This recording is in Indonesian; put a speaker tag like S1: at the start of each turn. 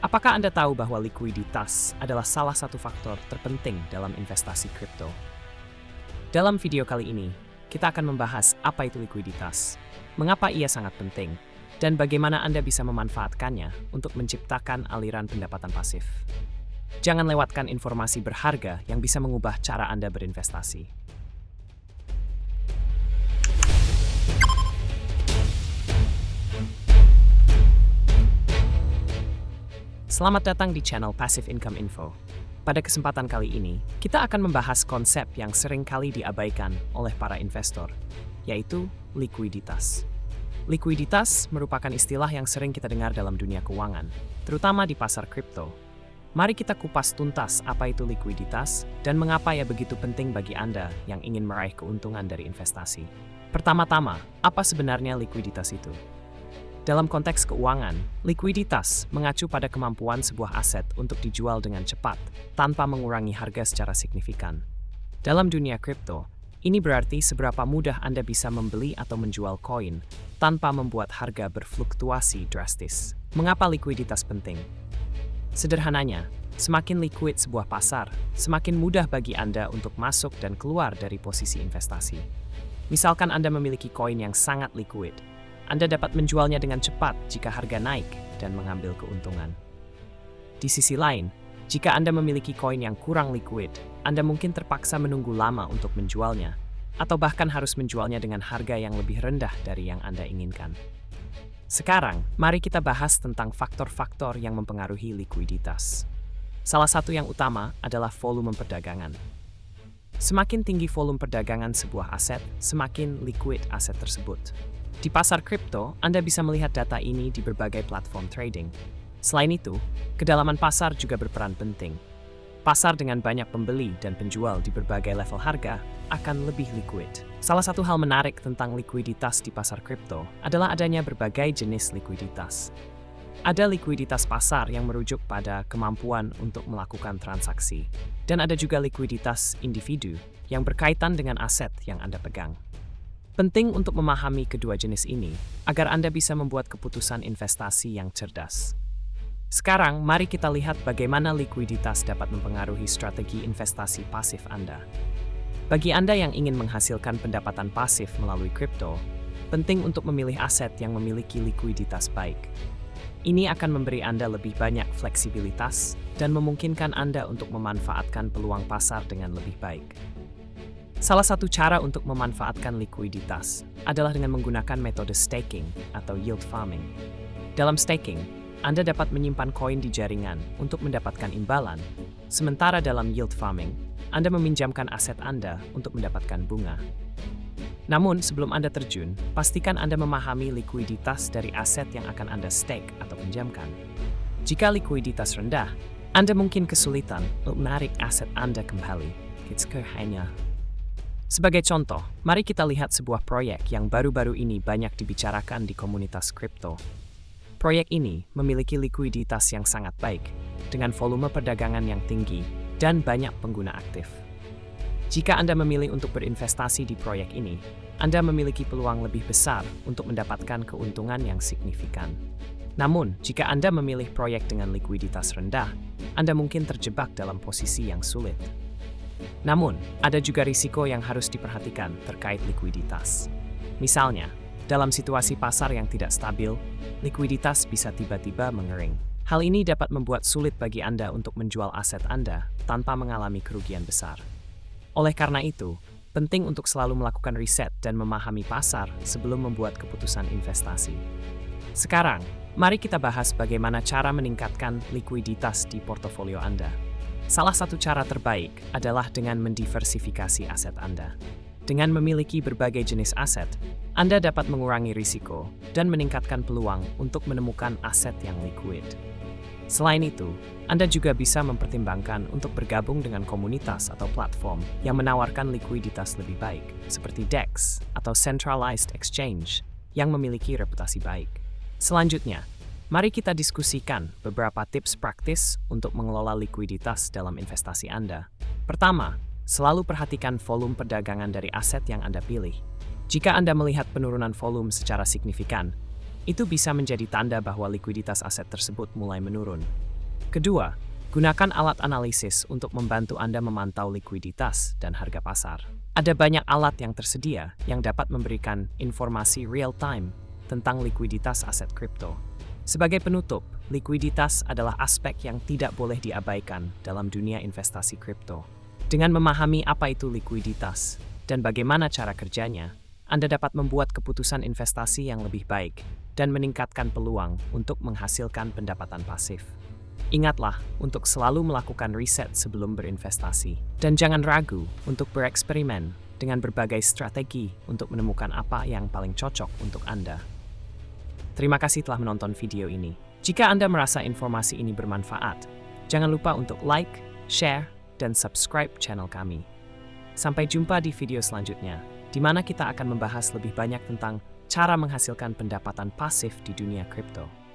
S1: Apakah Anda tahu bahwa likuiditas adalah salah satu faktor terpenting dalam investasi kripto? Dalam video kali ini, kita akan membahas apa itu likuiditas, mengapa ia sangat penting, dan bagaimana Anda bisa memanfaatkannya untuk menciptakan aliran pendapatan pasif. Jangan lewatkan informasi berharga yang bisa mengubah cara Anda berinvestasi. Selamat datang di channel Passive Income Info. Pada kesempatan kali ini, kita akan membahas konsep yang sering kali diabaikan oleh para investor, yaitu likuiditas. Likuiditas merupakan istilah yang sering kita dengar dalam dunia keuangan, terutama di pasar kripto. Mari kita kupas tuntas apa itu likuiditas dan mengapa ia begitu penting bagi Anda yang ingin meraih keuntungan dari investasi. Pertama-tama, apa sebenarnya likuiditas itu? Dalam konteks keuangan, likuiditas mengacu pada kemampuan sebuah aset untuk dijual dengan cepat tanpa mengurangi harga secara signifikan. Dalam dunia kripto, ini berarti seberapa mudah Anda bisa membeli atau menjual koin tanpa membuat harga berfluktuasi drastis. Mengapa likuiditas penting? Sederhananya, semakin liquid sebuah pasar, semakin mudah bagi Anda untuk masuk dan keluar dari posisi investasi. Misalkan Anda memiliki koin yang sangat liquid, Anda dapat menjualnya dengan cepat jika harga naik dan mengambil keuntungan. Di sisi lain, jika Anda memiliki koin yang kurang liquid, Anda mungkin terpaksa menunggu lama untuk menjualnya, atau bahkan harus menjualnya dengan harga yang lebih rendah dari yang Anda inginkan. Sekarang, mari kita bahas tentang faktor-faktor yang mempengaruhi likuiditas. Salah satu yang utama adalah volume perdagangan. Semakin tinggi volume perdagangan sebuah aset, semakin liquid aset tersebut. Di pasar kripto, Anda bisa melihat data ini di berbagai platform trading. Selain itu, kedalaman pasar juga berperan penting. Pasar dengan banyak pembeli dan penjual di berbagai level harga akan lebih liquid. Salah satu hal menarik tentang likuiditas di pasar kripto adalah adanya berbagai jenis likuiditas. Ada likuiditas pasar yang merujuk pada kemampuan untuk melakukan transaksi, dan ada juga likuiditas individu yang berkaitan dengan aset yang Anda pegang. Penting untuk memahami kedua jenis ini agar Anda bisa membuat keputusan investasi yang cerdas. Sekarang, mari kita lihat bagaimana likuiditas dapat mempengaruhi strategi investasi pasif Anda. Bagi Anda yang ingin menghasilkan pendapatan pasif melalui kripto, penting untuk memilih aset yang memiliki likuiditas baik. Ini akan memberi Anda lebih banyak fleksibilitas dan memungkinkan Anda untuk memanfaatkan peluang pasar dengan lebih baik. Salah satu cara untuk memanfaatkan likuiditas adalah dengan menggunakan metode staking atau yield farming. Dalam staking, Anda dapat menyimpan koin di jaringan untuk mendapatkan imbalan, sementara dalam yield farming, Anda meminjamkan aset Anda untuk mendapatkan bunga. Namun, sebelum Anda terjun, pastikan Anda memahami likuiditas dari aset yang akan Anda stake atau pinjamkan. Jika likuiditas rendah, Anda mungkin kesulitan untuk menarik aset Anda kembali. Sebagai contoh, mari kita lihat sebuah proyek yang baru-baru ini banyak dibicarakan di komunitas kripto. Proyek ini memiliki likuiditas yang sangat baik, dengan volume perdagangan yang tinggi dan banyak pengguna aktif. Jika Anda memilih untuk berinvestasi di proyek ini, Anda memiliki peluang lebih besar untuk mendapatkan keuntungan yang signifikan. Namun, jika Anda memilih proyek dengan likuiditas rendah, Anda mungkin terjebak dalam posisi yang sulit. Namun, ada juga risiko yang harus diperhatikan terkait likuiditas. Misalnya, dalam situasi pasar yang tidak stabil, likuiditas bisa tiba-tiba mengering. Hal ini dapat membuat sulit bagi Anda untuk menjual aset Anda tanpa mengalami kerugian besar. Oleh karena itu, penting untuk selalu melakukan riset dan memahami pasar sebelum membuat keputusan investasi. Sekarang, mari kita bahas bagaimana cara meningkatkan likuiditas di portofolio Anda. Salah satu cara terbaik adalah dengan mendiversifikasi aset Anda. Dengan memiliki berbagai jenis aset, Anda dapat mengurangi risiko dan meningkatkan peluang untuk menemukan aset yang liquid. Selain itu, Anda juga bisa mempertimbangkan untuk bergabung dengan komunitas atau platform yang menawarkan likuiditas lebih baik, seperti DEX atau Centralized Exchange yang memiliki reputasi baik. Selanjutnya, mari kita diskusikan beberapa tips praktis untuk mengelola likuiditas dalam investasi Anda. Pertama, selalu perhatikan volume perdagangan dari aset yang Anda pilih. Jika Anda melihat penurunan volume secara signifikan, itu bisa menjadi tanda bahwa likuiditas aset tersebut mulai menurun. Kedua, gunakan alat analisis untuk membantu Anda memantau likuiditas dan harga pasar. Ada banyak alat yang tersedia yang dapat memberikan informasi real-time tentang likuiditas aset kripto. Sebagai penutup, likuiditas adalah aspek yang tidak boleh diabaikan dalam dunia investasi kripto. Dengan memahami apa itu likuiditas dan bagaimana cara kerjanya, Anda dapat membuat keputusan investasi yang lebih baik dan meningkatkan peluang untuk menghasilkan pendapatan pasif. Ingatlah untuk selalu melakukan riset sebelum berinvestasi, dan jangan ragu untuk bereksperimen dengan berbagai strategi untuk menemukan apa yang paling cocok untuk Anda. Terima kasih telah menonton video ini. Jika Anda merasa informasi ini bermanfaat, jangan lupa untuk like, share, dan subscribe channel kami. Sampai jumpa di video selanjutnya, di mana kita akan membahas lebih banyak tentang cara menghasilkan pendapatan pasif di dunia kripto.